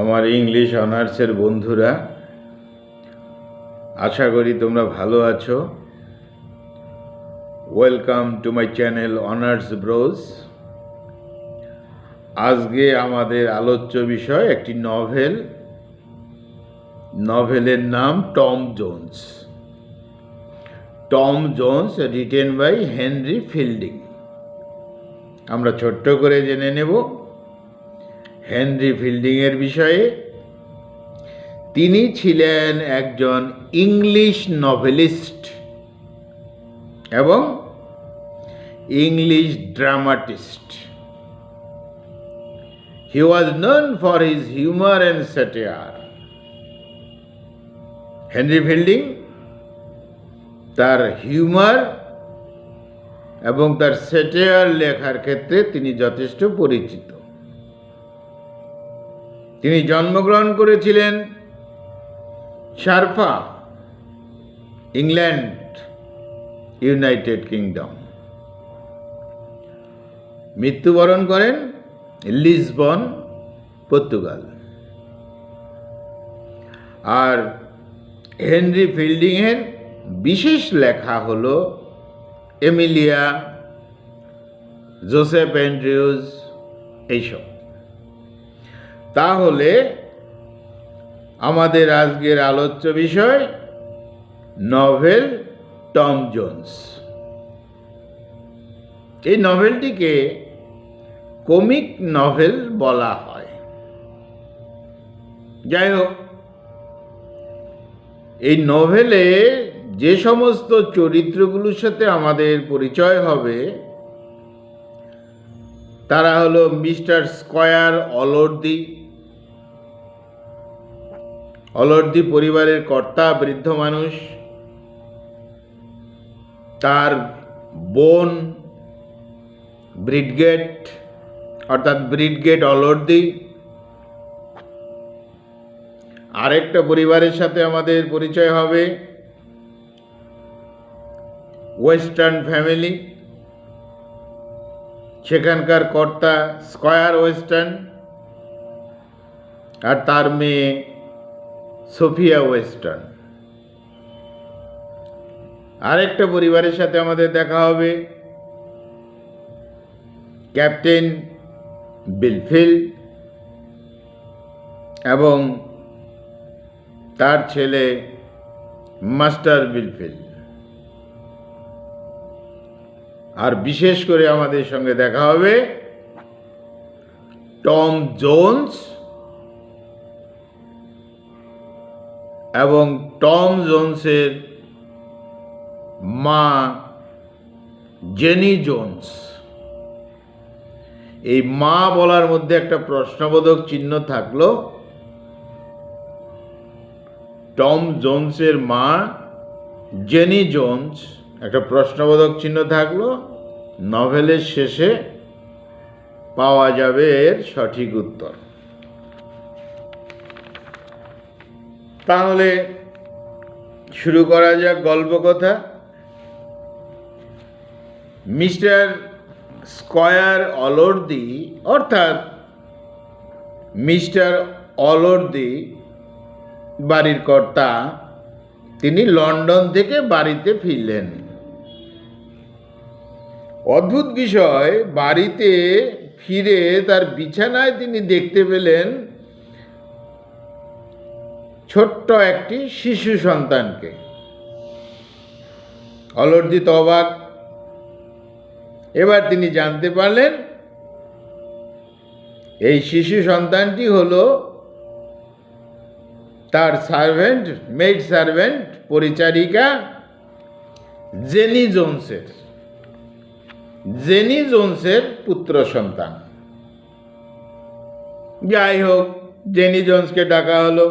আমার ইংলিশ অনার্সের বন্ধুরা, আশা করি তোমরা ভালো আছো। Welcome to my channel honours bros. আজকে আমাদের আলোচ্য বিষয় একটি নভেলের নাম Tom Jones. Tom Jones written by Henry Fielding. আমরা ছোট্ট করে জেনে নেব হেনরি ফিল্ডিংয়ের বিষয়ে। তিনি ছিলেন একজন ইংলিশ নভেলিস্ট এবং English dramatist. He was known for his humor and satire. Henry fielding তার হিউমার এবং তার স্যাটায়ার লেখার ক্ষেত্রে তিনি যথেষ্ট পরিচিত। তিনি জন্মগ্রহণ করেছিলেন শারফা, ইংল্যান্ড, ইউনাইটেড কিংডম। মৃত্যুবরণ করেন লিসবন, পর্তুগাল। আর হেনরি ফিল্ডিংয়ের বিশেষ লেখা হল এমিলিয়া, জোসেফ অ্যান্ড্রিউজ, এইসব। তাহলে আমাদের আজকের আলোচ্য বিষয় নভেল টম জোন্স। এই নভেলটিকে কমিক নভেল বলা হয়। যাই হোক, এই নভেলে যে সমস্ত চরিত্রগুলোর সাথে আমাদের পরিচয় হবে তারা হলো মিস্টার স্কয়ার অলর্দি পরিবারের কর্তা, বৃদ্ধ মানুষ, তার বোন ব্রিডগেট অর্থাৎ ব্রিডগেট অলর্দি। আরেকটা পরিবারের সাথে আমাদের পরিচয় হবে ওয়েস্টার্ন ফ্যামিলি, সেখানকার কর্তা স্কয়ার ওয়েস্টার্ন আর তার মেয়ে সোফিয়া ওয়েস্টার্ন। আরেকটা পরিবারের সাথে আমাদের দেখা হবে ক্যাপ্টেন বিলফিল্ড এবং তার ছেলে মাস্টার বিলফিল্ড। আর বিশেষ করে আমাদের সঙ্গে দেখা হবে টম জোন্স এবং টম জোন্সের মা জেনি জোন্স। এই মা বলার মধ্যে একটা প্রশ্নবোধক চিহ্ন থাকলো। টম জোন্সের মা জেনি জোন্স, একটা প্রশ্নবোধক চিহ্ন থাকলো। নভেলের শেষে পাওয়া যাবে এর সঠিক উত্তর। তাহলে শুরু করা যাক গল্প কথা। মিস্টার স্কয়ার অলর্দি অর্থাৎ মিস্টার অলর্দি বাড়ির কর্তা, তিনি লন্ডন থেকে বাড়িতে ফিরলেন। অদ্ভুত বিষয়, বাড়িতে ফিরে তার বিছানায় তিনি দেখতে পেলেন ছোট্ট একটি শিশু সন্তানকে। অলর্দি তো অবাক। এবার তিনি জানতে পারলেন এই শিশু সন্তানটি হলো তার মেড সার্ভেন্ট, পরিচারিকা জেনি জোন্সের পুত্র সন্তান। যাই হোক, জেনি জোন্সকে ডাকা হলো।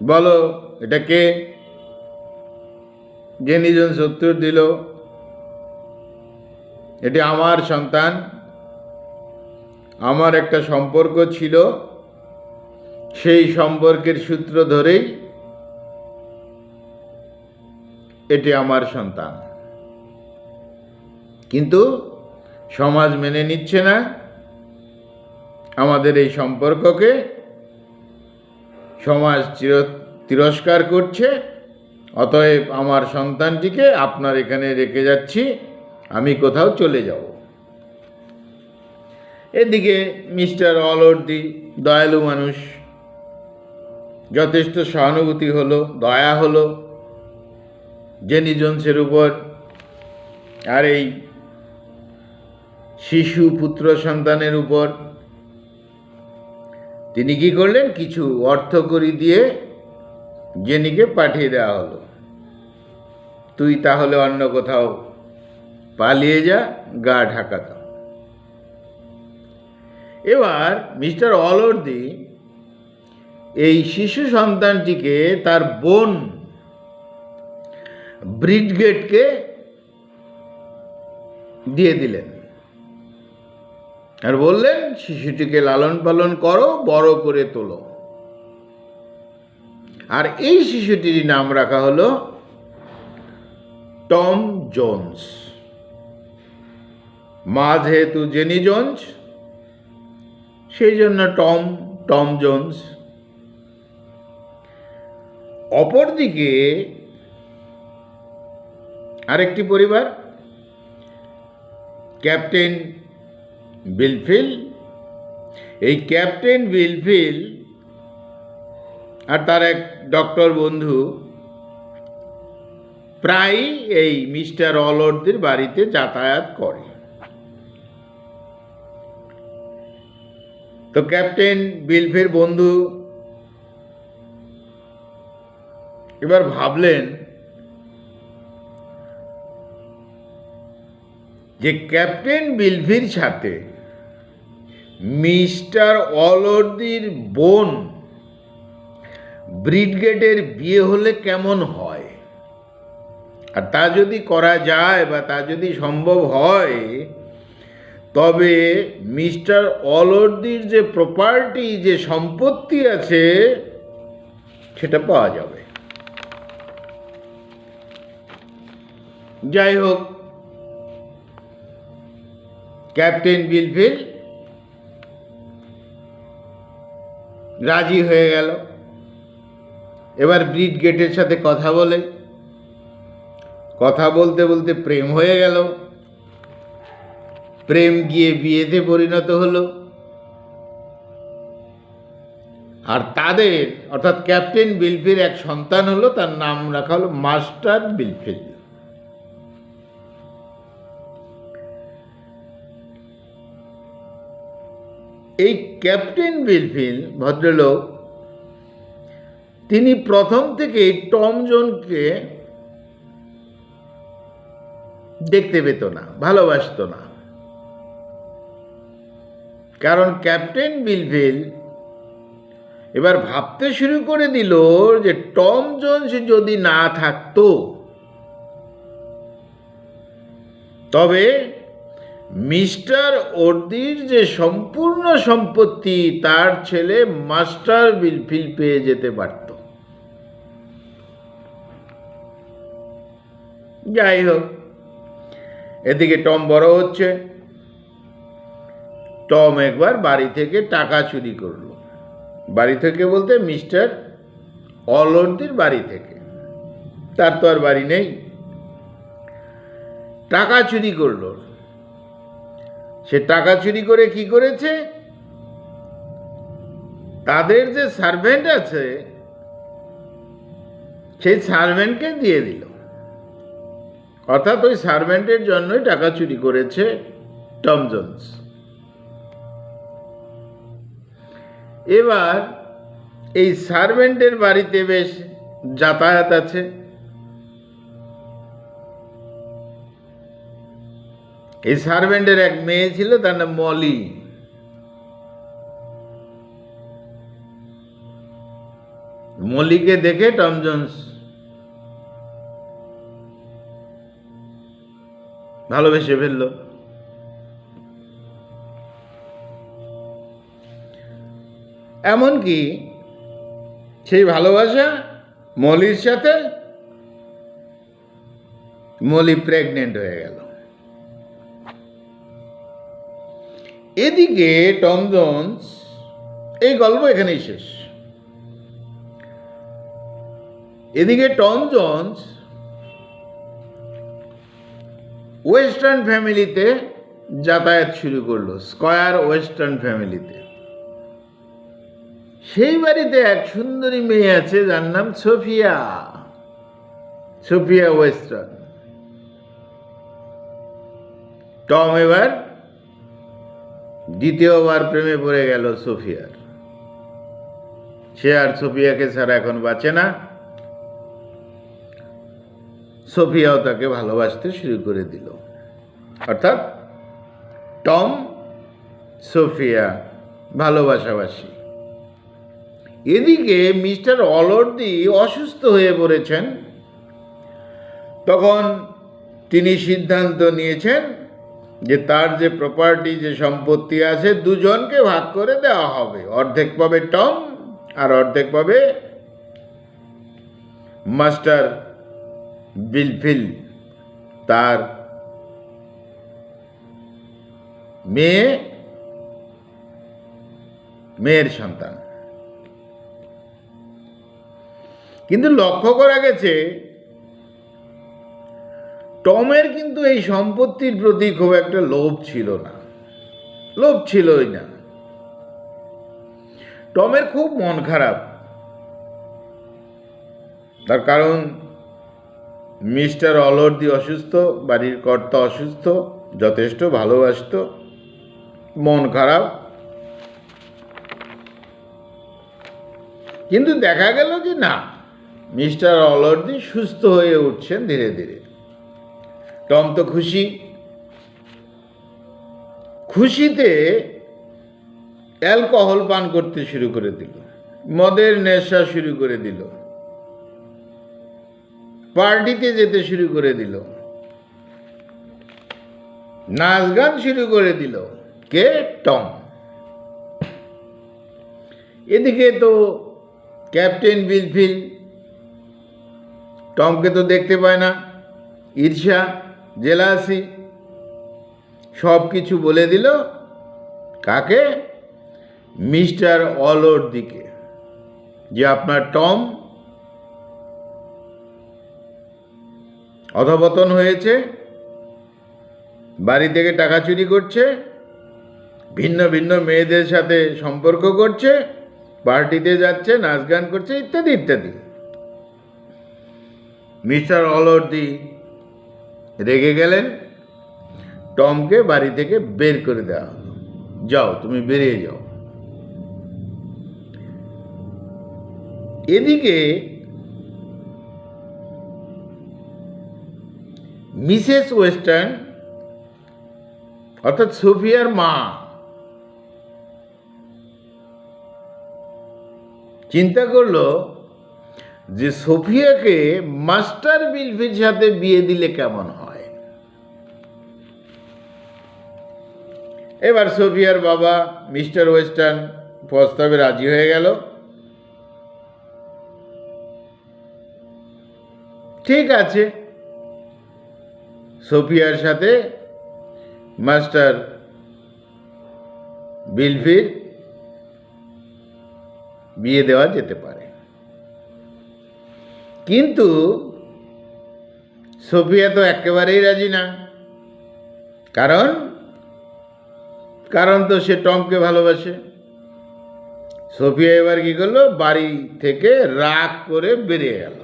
বলো, এটা কে? জেনি জোন্স উত্তর দিল, এটি আমার সন্তান। আমার একটা সম্পর্ক ছিল, সেই সম্পর্কের সূত্র ধরেই এটি আমার সন্তান। কিন্তু সমাজ মেনে নিচ্ছে না, আমাদের এই সম্পর্ককে সমাজ তিরস্কার করছে, অতএব আমার সন্তানটিকে আপনার এখানে রেখে যাচ্ছি, আমি কোথাও চলে যাব। এদিকে মিস্টার অলওয়ার্দী দয়ালু মানুষ, যথেষ্ট সহানুভূতি হলো, দয়া হলো জেনি জোন্সের উপর। আর এই শিশু পুত্র সন্তানের উপর তিনি কি করলেন, কিছু অর্থকড়ি দিয়ে জেনিকে পাঠিয়ে দেওয়া হলো, তুই তাহলে অন্য কোথাও পালিয়ে যা, গা ঢাকা দাও। এবার মিস্টার অলওয়ার্দী এই শিশু সন্তানটিকে তার বোন ব্রিডগেটকে দিয়ে দিলেন আর বললেন, শিশুটিকে লালন পালন করো, বড় করে তোলো। আর এই শিশুটির নাম রাখা হলো টম জোন্স। মা যেহেতু জেনি জোন্স, সেই জন্য টম জোন্স। অপরদিকে আরেকটি পরিবার, ক্যাপ্টেন বিলফিল। এই ক্যাপ্টেন বিলফিল আর তার এক ডক্টর বন্ধু প্রায়ই এই মিস্টার অলওয়ার্দীর বাড়িতে যাতায়াত করে। তো ক্যাপ্টেন বিলফির বন্ধু এবার ভাবলেন যে ক্যাপ্টেন বিলফির সাথে মিস্টার অলওয়ার্দীর বোন ব্রিডগেটের বিয়ে হলে কেমন হয়। আর তা যদি করা যায় বা তা যদি সম্ভব হয়, তবে মিস্টার অলওয়ার্দীর যে প্রপার্টি, যে সম্পত্তি আছে, সেটা পাওয়া যাবে। যাই হোক, ক্যাপ্টেন বিলফিল রাজি হয়ে গেল। এবার ব্রিডগেটের সাথে কথা বলতে বলতে প্রেম হয়ে গেল। প্রেম গিয়ে বিয়েতে পরিণত হলো। আর তাদের অর্থাৎ ক্যাপ্টেন বিলফির এক সন্তান হলো, তার নাম রাখা হলো মাস্টার বিলফিল। এই ক্যাপ্টেন বিলফিল ভদ্রলোক, তিনি প্রথম থেকেই টম জোনকে দেখতে পেত না, ভালোবাসত না। কারণ ক্যাপ্টেন বিলফিল এবার ভাবতে শুরু করে দিল যে টম জোন্স যদি না থাকতো, তবে মিস্টার ওর্দির যে সম্পূর্ণ সম্পত্তি তার ছেলে মাস্টার বিলফিল পেয়ে যেতে পারত। যাই হোক, এদিকে টম বড় হচ্ছে। টম একবার বাড়ি থেকে টাকা চুরি করলো। বাড়ি থেকে বলতে মিস্টার অলওয়ার্দীর বাড়ি থেকে, তার তো আর বাড়ি নেই। টাকা চুরি করলো। সে টাকা চুরি করে কি করেছে, তাদের যে সার্ভেন্ট আছে সেই সার্ভেন্টকে দিয়ে দিল। অর্থাৎ ওই সার্ভেন্টের জন্যই টাকা চুরি করেছে টম জোন্স। এবার এই সার্ভেন্টের বাড়িতে বেশ যাতায়াত আছে। এই সার্ভেন্টের এক মেয়ে ছিল, তার নাম মলি। মলিকে দেখে টম জোন্স ভালোবেসে ফেলল। এমনকি সেই ভালোবাসা মলির সাথে মলি প্রেগনেন্ট হয়ে গেল। এদিকে টম জোন্স, এই গল্প এখানেই শেষ। এদিকে টম জোন্স ওয়েস্টার্ন ফ্যামিলিতে যাতায়াত শুরু করলো, স্কয়ার ওয়েস্টার্ন ফ্যামিলিতে। সেই বাড়িতে এক সুন্দরী মেয়ে আছে যার নাম সোফিয়া, সোফিয়া ওয়েস্টার্ন। টম এবার দ্বিতীয়বার প্রেমে পড়ে গেল সোফিয়ার। সে আর সোফিয়াকে ছাড়া এখন বাঁচে না। সোফিয়াও তাকে ভালোবাসতে শুরু করে দিল। অর্থাৎ টম সোফিয়া ভালোবাসাবাসী। এদিকে মিস্টার অলর্দি অসুস্থ হয়ে পড়েছেন। তখন তিনি সিদ্ধান্ত নিয়েছেন যে তার যে প্রপার্টি, যে সম্পত্তি আছে, দুজনকে ভাগ করে দেওয়া হবে। অর্ধেক পাবে টম আর অর্ধেক পাবে মাস্টার বিলফিল, তার মেয়ের সন্তান। কিন্তু লক্ষ্য করা গেছে টমের কিন্তু এই সম্পত্তির প্রতি খুব একটা লোভ ছিল না, লোভ ছিলই না। টমের খুব মন খারাপ, তার কারণ মিস্টার অলর্দি অসুস্থ, বাড়ির কর্তা অসুস্থ, যথেষ্ট ভালোবাসত, মন খারাপ। কিন্তু দেখা গেল যে না, মিস্টার অলর্দি সুস্থ হয়ে উঠছেন ধীরে ধীরে। টম তো খুশি। খুশিতে অ্যালকোহল পান করতে শুরু করে দিল, মদের নেশা শুরু করে দিল, পার্টিতে যেতে শুরু করে দিল, নাচ গান শুরু করে দিল। কে? টম। এদিকে তো ক্যাপ্টেন বিলফিল টমকে তো দেখতে পায় না, ঈর্ষা, জেলাসি সব কিছু বলে দিল। কাকে? মিস্টার অলর্দিকে, যে আপনার টম অধঃপতন হয়েছে, বাড়ি থেকে টাকা চুরি করছে, ভিন্ন ভিন্ন মেয়েদের সাথে সম্পর্ক করছে, পার্টিতে যাচ্ছে, নাচ গান করছে, ইত্যাদি ইত্যাদি। মিস্টার অলর্দি রেগে গেলেন। টমকে বাড়ি থেকে বের করে দেওয়া হলো, যাও, তুমি বেরিয়ে যাও। এদিকে মিসেস ওয়েস্টার্ন, অর্থাৎ সোফিয়ার মা, চিন্তা করলো যে সোফিয়াকে মাস্টার বিলফির সাথে বিয়ে দিলে কেমন হয়। এবার সোফিয়ার বাবা মিস্টার ওয়েস্টার্ন প্রস্তাবে রাজি হয়ে গেল। ঠিক আছে, সোফিয়ার সাথে মাস্টার বিলফির বিয়ে দেওয়া যেতে পারে। কিন্তু সোফিয়া তো একেবারেই রাজি না। কারণ তো সে টমকে ভালোবাসে। সোফিয়া এবার কি করলো, বাড়ি থেকে রাগ করে বেরিয়ে গেল।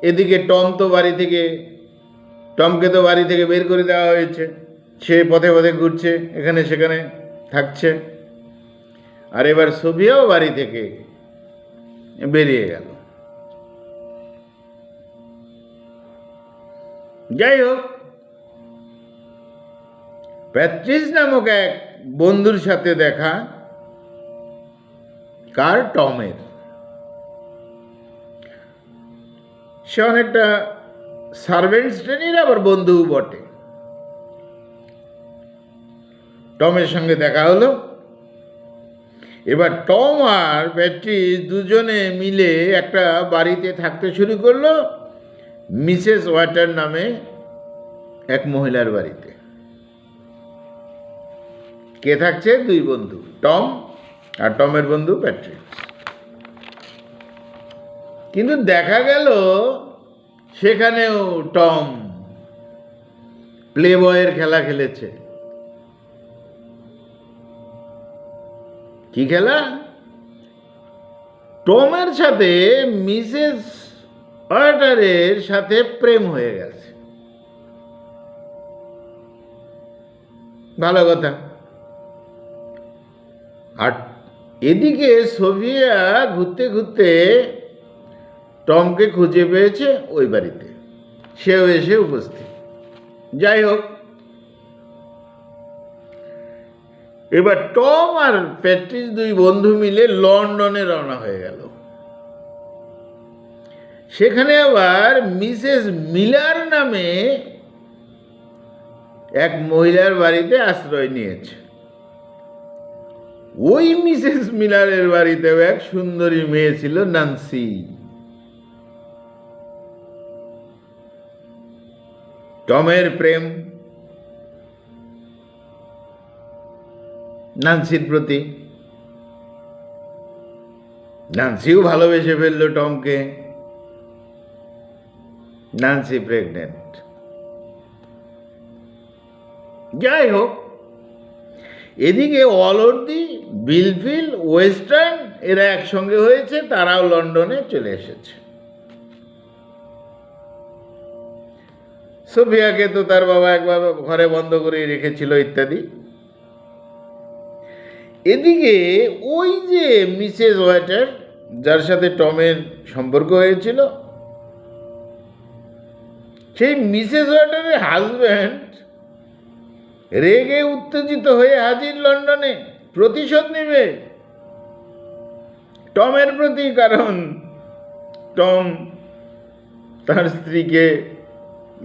এদিকে টমকে তো বাড়ি থেকে বের করে দেওয়া হয়েছে। সে পথে পথে ঘুরছে, এখানে সেখানে থাকছে। আর এবার সোফিয়াও বাড়ি থেকে বেরিয়ে গেল। যাই হোক, প্যাট্রিস নামক এক বন্ধুর সাথে দেখা, কার? টমের। সে অনেকটা সার্ভেন্ট শ্রেণীর, আবার বন্ধুও বটে। টমের সঙ্গে দেখা হলো। এবার টম আর প্যাট্রিস দুজনে মিলে একটা বাড়িতে থাকতে শুরু করলো, মিসেস ওয়াটার নামে এক মহিলার বাড়িতে। কে থাকছে? দুই বন্ধু, টম আর টমের বন্ধু প্যাট্রিক। কিন্তু দেখা গেল সেখানেও টম প্লে বয়ের খেলা খেলেছে। কি খেলা? টমের সাথে মিসেস ওয়াটারের সাথে প্রেম হয়ে গেছে। ভালো কথা। আর এদিকে সোফিয়া ঘুরতে ঘুরতে টমকে খুঁজে পেয়েছে ওই বাড়িতে, সেও এসে উপস্থিত। যাই হোক, এবার টম আর প্যাট্রিক দুই বন্ধু মিলে লন্ডনে রওনা হয়ে গেল। সেখানে আবার মিসেস মিলার নামে এক মহিলার বাড়িতে আশ্রয় নিয়েছে। ওই মিসেস মিলারের বাড়িতেও এক সুন্দরী মেয়ে ছিল, নান্সি। টমের প্রেম নান্সির প্রতি, নান্সিও ভালোবেসে ফেলল টমকে। Nancy pregnant. যাই হোক, এদিকে অলর্দি, বিলফিল, ওয়েস্টার্ন এরা একসঙ্গে হয়েছে, তারাও লন্ডনে চলে এসেছে। সোফিয়াকে তো তার বাবা একবার ঘরে বন্ধ করে রেখেছিল ইত্যাদি। এদিকে ওই যে মিসেস ওয়াটার, যার সাথে টমের সম্পর্ক হয়েছিল, সেই মিসেস ওয়াটারের হাজব্যান্ড রেগে উত্তেজিত হয়ে হাজির লন্ডনে, প্রতিশোধ নেবে টমের প্রতি। কারণ টম তার স্ত্রীকে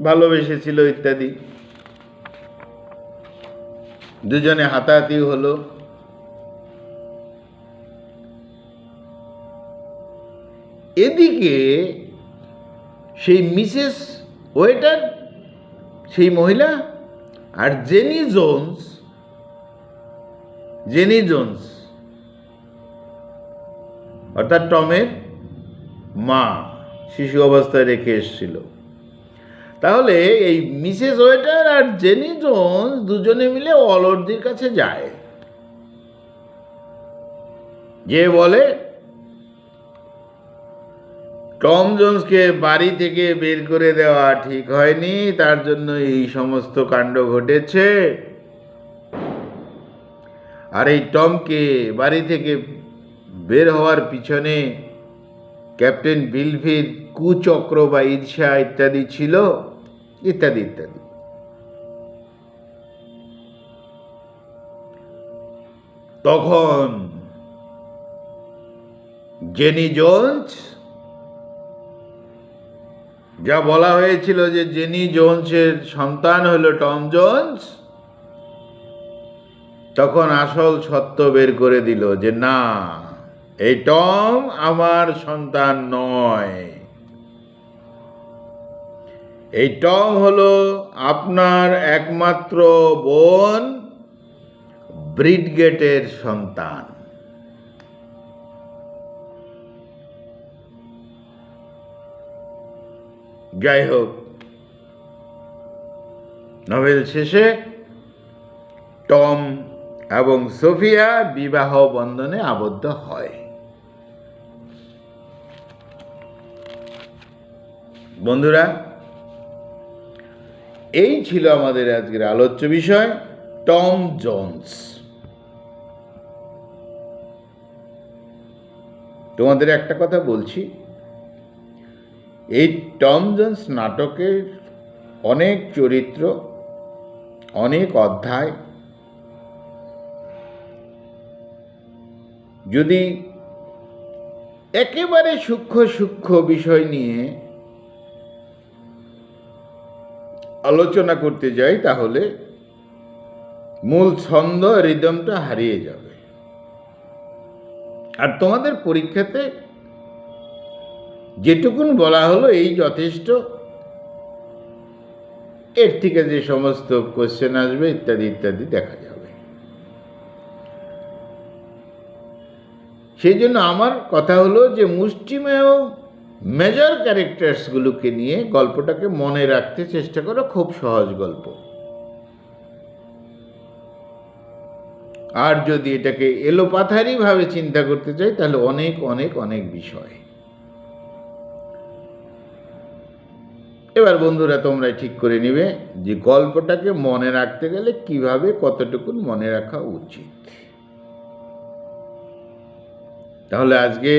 ভালোবেসেছিল ইত্যাদি। দুজনে হাতাহাতি হলো। এদিকে সেই মিসেস ওয়েটার, সেই মহিলা, আর জেনি জোন্স অর্থাৎ টমের মা, শিশু অবস্থায় রেখে এসেছিল। তাহলে এই মিসেস ওয়েটার আর জেনি জোন্স দুজনে মিলে অলর্দির কাছে যায়, যে বলে টম জোন্সকে বাড়ি থেকে বের করে দেওয়া ঠিক হয়নি, তার জন্য এই সমস্ত কাণ্ড ঘটেছে। আর এই টমকে বাড়ি থেকে বের হওয়ার পিছনে ক্যাপ্টেন বিলফির কুচক্র বা ঈর্ষা ইত্যাদি ছিল, ইত্যাদি ইত্যাদি। তখন জেনি জোন্স, যা বলা হয়েছিল যে জেনি জোন্সের সন্তান হলো টম জোন্স, তখন আসল সত্য বের করে দিল যে না, এই টম আমার সন্তান নয়, এই টম হলো আপনার একমাত্র বোন ব্রিডগেটের সন্তান। যাই হোক, নভেল শেষে টম এবং সোফিয়া বিবাহ বন্ধনে আবদ্ধ হয়। বন্ধুরা, এই ছিল আমাদের আজকের আলোচ্য বিষয়, টম জোন্স। তোমাদের একটা কথা বলছি, এই টম জোন্স নাটকের অনেক চরিত্র, অনেক অধ্যায় যদি একেবারে সূক্ষ্ম সূক্ষ্ম বিষয় নিয়ে আলোচনা করতে যাই, তাহলে মূল ছন্দ, রিদমটা হারিয়ে যাবে। আর তোমাদের পরীক্ষাতে যেটুকুন বলা হলো এই যথেষ্ট, এর থেকে যে সমস্ত কোশ্চেন আসবে ইত্যাদি ইত্যাদি দেখা যাবে। সেই জন্য আমার কথা হলো যে মুষ্টিমেয় মেজর ক্যারেক্টার্সগুলোকে নিয়ে গল্পটাকে মনে রাখতে চেষ্টা করো। খুব সহজ গল্প। আর যদি এটাকে এলোপাথারিভাবে চিন্তা করতে চাই তাহলে অনেক অনেক অনেক বিষয়। এবার বন্ধুরা তোমরা ঠিক করে নিবে যে গল্পটাকে মনে রাখতে গেলে কিভাবে কতটুকু মনে রাখা উচিত। তাহলে আজকে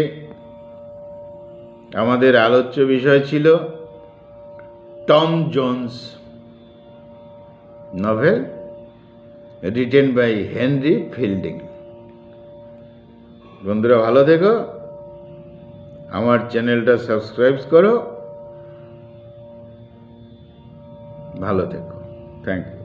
আমাদের আলোচ্য বিষয় ছিল Tom Jones novel written by Henry Fielding. বন্ধুরা ভালো থেকো, আমার চ্যানেলটা সাবস্ক্রাইব করো, ভালো থেকো। Thank you.